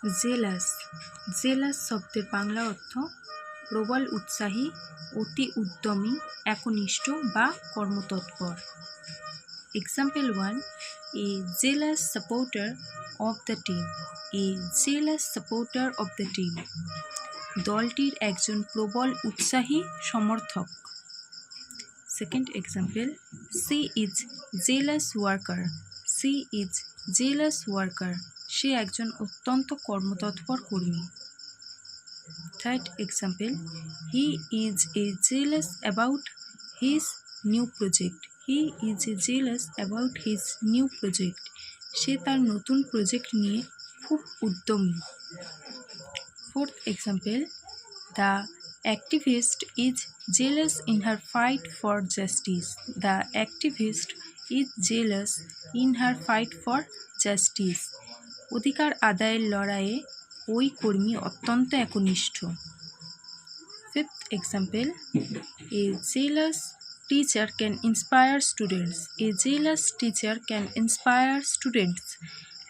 Jealous jealous শব্দের বাংলা অর্থ প্রবল উৎসাহী, অতি উদ্যমী, একনিষ্ঠ বা কর্মতৎপর। Example 1, a jealous supporter of the team. A jealous supporter of the team, দলটির একজন প্রবল উৎসাহী সমর্থক। Second example, she is jealous worker. She is jealous worker, সে একজন অত্যন্ত কর্মতৎপর কর্মী। Third example, he is a jealous about his new project. He is a jealous about his new project, সে তার নতুন প্রজেক্ট নিয়ে খুব উদ্যমী। Fourth example, the activist is jealous in her fight for justice. The activist is jealous in her fight for justice. অধিকার আদায়ের লড়াইয়ে ওই কর্মী অত্যন্ত একনিষ্ঠ। Fifth example, A jealous teacher can inspire students. A jealous teacher can inspire students,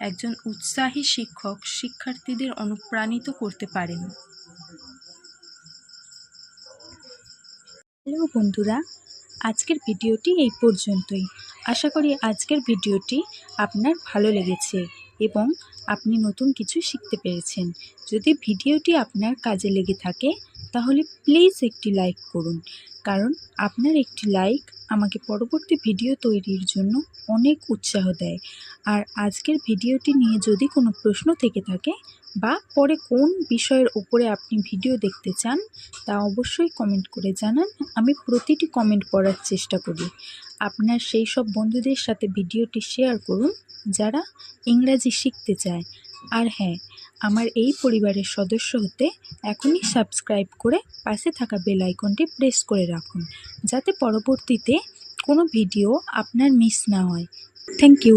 একজন উৎসাহী শিক্ষক শিক্ষার্থীদের অনুপ্রাণিত করতে পারেন। হ্যালো বন্ধুরা, আজকের ভিডিওটি এই পর্যন্তই। আশা করি আজকের ভিডিওটি আপনার ভালো লেগেছে এবং আপনি নতুন কিছু শিখতে পেরেছেন। যদি ভিডিওটি আপনার কাজে লেগে থাকে তাহলে প্লিজ একটি লাইক করুন, কারণ আপনার একটি লাইক আমাকে পরবর্তী ভিডিও তৈরির জন্য অনেক উৎসাহ দেয়। আর আজকের ভিডিওটি নিয়ে যদি কোনো প্রশ্ন থেকে থাকে বা পরে কোন বিষয়ের উপরে আপনি ভিডিও দেখতে চান তা অবশ্যই কমেন্ট করে জানান। আমি প্রতিটি কমেন্ট পড়ার চেষ্টা করি। আপনার সেই সব বন্ধুদের সাথে ভিডিওটি শেয়ার করুন যারা ইংরাজি শিখতে চায়। আর হ্যাঁ, আমার এই পরিবারের সদস্য হতে এখনই সাবস্ক্রাইব করে পাশে থাকা বেল আইকনটি প্রেস করে রাখুন, যাতে পরবর্তীতে কোনো ভিডিও আপনার মিস না হয়। Thank you.